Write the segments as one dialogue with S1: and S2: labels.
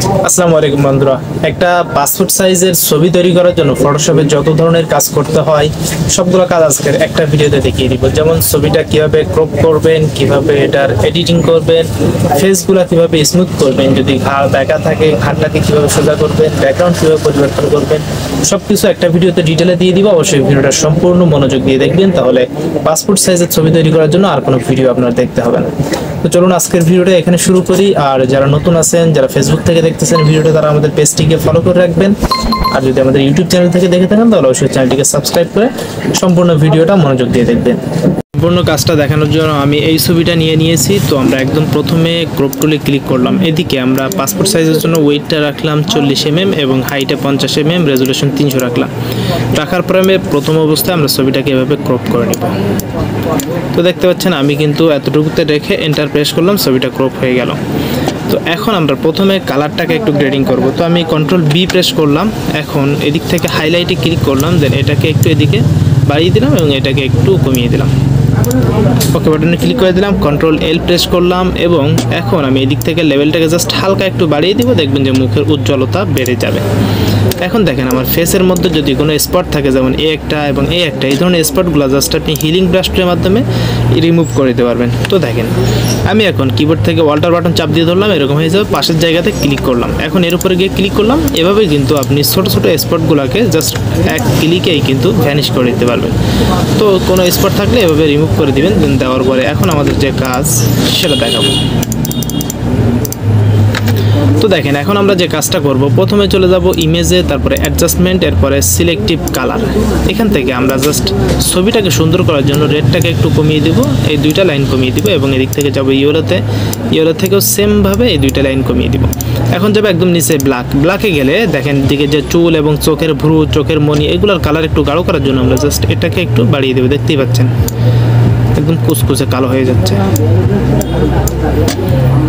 S1: আসসালামু আলাইকুম বন্ধুরা, একটা পাসপোর্ট সাইজের ছবি তৈরি করার জন্য ফটোশপে যত ধরনের কাজ করতে হয় সবগুলো কাজ আজকের একটা ভিডিওতে দেখিয়ে দিব। যেমন ছবিটা কিভাবে ক্রপ করবেন, কিভাবে এটার এডিটিং করবেন, ফেসগুলো কিভাবে স্মুথ করবেন, যদি ঘাড় বেঁকা থাকে ঘাড়টাকে কিভাবে সোজা করবেন, ব্যাকগ্রাউন্ড কিভাবে পরিবর্তন করবেন, সবকিছু একটা ভিডিওতে ডিটেলে দিয়ে দিব। অবশ্যই ভিডিওটা সম্পূর্ণ মনোযোগ দিয়ে দেখবেন, তাহলে পাসপোর্ট সাইজের ছবি তৈরি করার জন্য আর কোনো ভিডিও আপনার দেখতে হবে না। তো চলুন আজকের ভিডিওটা এখানে শুরু করি। আর যারা নতুন আছেন, যারা ফেসবুক থেকে দেখতেছেন ভিডিওটা, তারা আমাদের পেজটিকে ফলো করে রাখবেন। আর যদি আমাদের ইউটিউব চ্যানেল থেকে দেখে থাকেন তাহলে অবশ্যই চ্যানেলটিকে সাবস্ক্রাইব করে সম্পূর্ণ ভিডিওটা মনোযোগ দিয়ে দেখবেন। সম্পূর্ণ কাজটা দেখানোর জন্য আমি এই ছবিটা নিয়েছি। তো আমরা একদম প্রথমে ক্রপ টুলে ক্লিক করলাম। এদিকে আমরা পাসপোর্ট সাইজের জন্য ওয়েটটা রাখলাম 40 mm এবং হাইটে 50 mm, রেজুলেশন 300 রাখলাম। রাখার পরে আমি প্রথম অবস্থায় আমরা ছবিটাকে এভাবে ক্রপ করে নিব। তো দেখতে পাচ্ছেন আমি কিন্তু এতটুকুতে রেখে এন্টার প্রেস করলাম, ছবিটা ক্রপ হয়ে গেল। তো এখন আমরা প্রথমে কালারটাকে একটু গ্রেডিং করব। তো আমি কন্ট্রোল বি প্রেস করলাম, এখন এদিক থেকে হাইলাইটে ক্লিক করলাম, দেন এটাকে একটু এদিকে বাড়িয়ে দিলাম এবং এটাকে একটু কমিয়ে দিলাম। ওকে বাটনে ক্লিক করে দিলাম, কন্ট্রোল এল প্রেস করলাম এবং এখন আমি এদিক থেকে লেভেলটাকে জাস্ট হালকা একটু বাড়িয়ে দিব, দেখবেন যে মুখের উজ্জ্বলতা বেড়ে যাবে। এখন দেখেন আমার ফেসের মধ্যে যদি কোনো স্পট থাকে, যেমন এই একটা এবং এই একটা, এই ধরনের স্পটগুলো জাস্ট আপনি হিলিং ব্রাশের মাধ্যমে রিমুভ করে দিতে পারবেন। তো দেখেন আমি এখন কিবোর্ড থেকে অল্টার বাটন চাপ দিয়ে ধরলাম, এরকম হয়ে যাবে। পাশের জায়গাতে ক্লিক করলাম, এখন এর উপরে গিয়ে ক্লিক করলাম। এভাবে কিন্তু আপনি ছোট ছোট স্পটগুলোকে জাস্ট এক ক্লিকেই কিন্তু ভ্যানিশ করে দিতে পারবেন। তো কোনো স্পট থাকলে এভাবে রিমুভ করে দিবেন। দেওয়ার পরে এখন আমাদের যে কাজ সেটা দেখাবো। তো দেখেন এখন আমরা যে কাজটা করব, প্রথমে চলে যাব ইমেজে, তারপরে অ্যাডজাস্টমেন্ট, এরপরে সিলেক্টিভ কালার। এখান থেকে আমরা জাস্ট ছবিটাকে সুন্দর করার জন্য রেডটাকে একটু কমিয়ে দিব, এই দুইটা লাইন কমিয়ে দিব এবং এদিক থেকে যাব ইয়েলোতে, ইয়েলো থেকেও সেমভাবে এই দুইটা লাইন কমিয়ে দিব। এখন যাবে একদম নিচে ব্ল্যাকে গেলে দেখেন দিকে যে চুল এবং চোখের ভ্রু, চোখের মনি, এগুলোর কালার একটু গাঢ় করার জন্য আমরা জাস্ট এটাকে একটু বাড়িয়ে দেবো। দেখতেই পাচ্ছেন একদম কুচকুচে কালো হয়ে যাচ্ছে।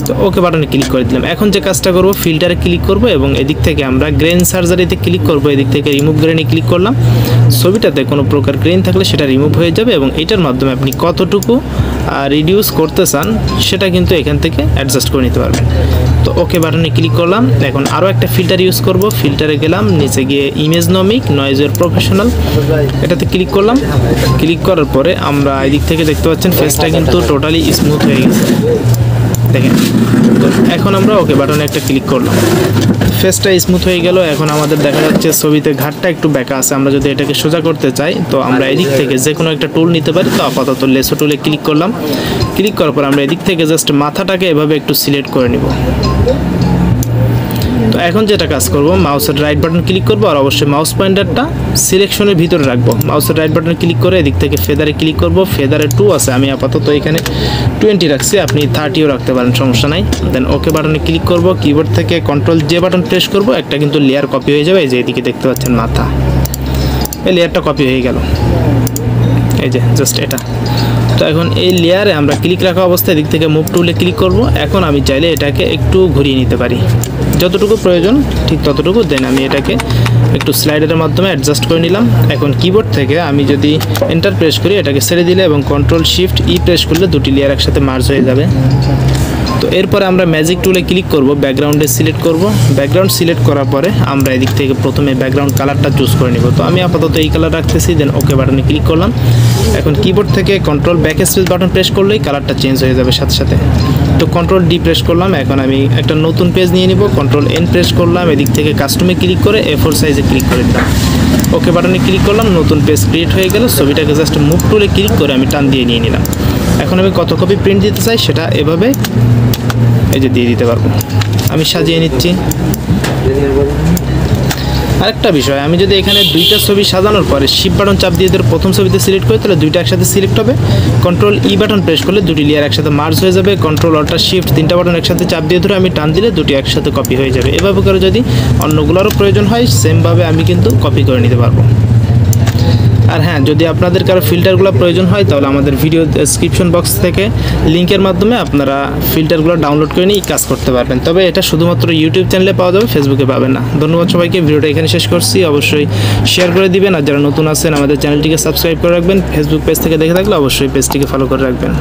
S1: তো ওকে বাটনে ক্লিক করে দিলাম। এখন যে কাজটা করব, ফিল্টারে ক্লিক করব এবং এদিক থেকে আমরা গ্রেন সার্জারিতে ক্লিক করব। এদিক থেকে রিমুভ গ্রেনে ক্লিক করলাম। ছবিটাতে কোনো প্রকার গ্রেন থাকলে সেটা রিমুভ হয়ে যাবে এবং এটার মাধ্যমে আপনি কতটুকু রিডিউস করতে চান সেটা কিন্তু এখান থেকে অ্যাডজাস্ট করে নিতে পারবেন। তো ওকে বাটনে ক্লিক করলাম। এখন আরও একটা ফিল্টার ইউজ করব। ফিল্টারে গেলাম, নিচে গিয়ে ইমেজনমিক, নয়েজের প্রফেশনাল, এটাতে ক্লিক করলাম। ক্লিক করার পরে আমরা এদিক থেকে দেখতে পাচ্ছেন ফেসটা কিন্তু টোটালি স্মুথ হয়ে গেছে দেখেন। তো এখন আমরা ওকে বাটনে একটা ক্লিক করলাম, ফেসটা স্মুথ হয়ে গেল। এখন আমাদের দেখা যাচ্ছে ছবিতে ঘাটটা একটু বেঁকা আছে। আমরা যদি এটাকে সোজা করতে চাই তো আমরা এদিক থেকে যে কোনো একটা টুল নিতে পারি। তো আপাতত লেসো টুলে ক্লিক করলাম। ক্লিক করার পর আমরা এদিক থেকে জাস্ট মাথাটাকে এভাবে একটু সিলেক্ট করে নিব। তো এখন যেটা কাজ করব, মাউসের রাইট বাটন ক্লিক করব আর অবশ্যই মাউস পয়েন্টারটা সিলেকশনের ভিতরে রাখবো। মাউসের রাইট বাটনে ক্লিক করে এদিক থেকে ফেদারে ক্লিক করব। ফেদারে 2 আছে, আমি আপাতত এখানে 20 রাখছি, আপনি 30ও রাখতে পারেন, সমস্যা নাই। দেন ওকে বাটনে ক্লিক করব। কিবোর্ড থেকে কন্ট্রোল জে বাটন প্রেস করব, একটা কিন্তু লেয়ার কপি হয়ে যাবে। এই যে এদিকে দেখতে পাচ্ছেন মাথা, এই লেয়ারটা কপি হয়ে গেল, এই যে জাস্ট এটা। তো এখন এই লেয়ারে আমরা ক্লিক রাখা অবস্থায় দিক থেকে মুভ টুলে ক্লিক করব। এখন আমি চাইলে এটাকে একটু ঘুরিয়ে নিতে পারি, যতটুকু প্রয়োজন ঠিক ততটুকু। দেন আমি এটাকে একটু স্লাইডারের মাধ্যমে অ্যাডজাস্ট করে নিলাম। এখন কিবোর্ড থেকে আমি যদি এন্টার প্রেস করি, এটাকে ছেড়ে দিলে এবং কন্ট্রোল শিফট ই প্রেস করলে দুটি লেয়ার একসাথে মার্জ হয়ে যাবে। তো এরপরে আমরা ম্যাজিক টুলে ক্লিক করব, ব্যাকগ্রাউন্ডে সিলেক্ট করব। ব্যাকগ্রাউন্ড সিলেক্ট করার পরে আমরা এদিক থেকে প্রথমে ব্যাকগ্রাউন্ড কালারটা চুজ করে নিব। তো আমি আপাতত এই কালার রাখতেছি। দেন ওকে বাটনে ক্লিক করলাম। এখন কিবোর্ড থেকে control back space button press করলেই কালারটা চেঞ্জ হয়ে যাবে সাথে সাথে। তো কন্ট্রোল ডি প্রেস করলাম। এখন আমি একটা নতুন পেজ নিয়ে নিব, কন্ট্রোল এন প্রেস করলাম। এদিক থেকে কাস্টমে ক্লিক করে A4 সাইজে ক্লিক করে দিলাম। ওকে বাটনে ক্লিক করলাম, নতুন পেজ ক্রিয়েট হয়ে গেল। ছবিটাকে জাস্ট মুভ টুলে ক্লিক করে আমি টান দিয়ে নিয়ে নিলাম। এখন আমি কত কপি প্রিন্ট দিতে চাই সেটা এভাবে এই যে দিয়ে দিতে পারবো। আমি সাজিয়ে নিচ্ছি। আরেকটা বিষয়, আমি যদি এখানে দুইটা ছবি সাজানোর পরে শিফট বাটন চাপ দিয়ে ধরে প্রথম ছবিতে সিলেক্ট করি, তাহলে দুইটা একসাথে সিলেক্ট হবে। কন্ট্রোল ই বাটন প্রেস করলে দুটি লেয়ার একসাথে মার্জ হয়ে যাবে। কন্ট্রোল অল্টার শিফট 3টা বাটন একসাথে চাপ দিয়ে ধরে আমি টান দিলে দুটি একসাথে কপি হয়ে যাবে। এভাবে করে যদি অন্যগুলোরও প্রয়োজন হয় সেমভাবে আমি কিন্তু কপি করে নিতে পারবো। আর হ্যাঁ, যদি আপনাদের কারো ফিল্টারগুলো প্রয়োজন হয় তাহলে আমাদের ভিডিও ডেসক্রিপশন বক্স থেকে লিঙ্কের মাধ্যমে আপনারা ফিল্টারগুলো ডাউনলোড করে নিয়ে কাজ করতে পারবেন। তবে এটা শুধুমাত্র ইউটিউব চ্যানেলে পাওয়া যাবে, ফেসবুকে পাবেন না। ধন্যবাদ সবাইকে, ভিডিওটা এখানে শেষ করছি। অবশ্যই শেয়ার করে দিবেন আর যারা নতুন আছেন আমাদের চ্যানেলটিকে সাবস্ক্রাইব করে রাখবেন। ফেসবুক পেজ থেকে দেখে থাকলে অবশ্যই পেজটিকে ফলো করে রাখবেন।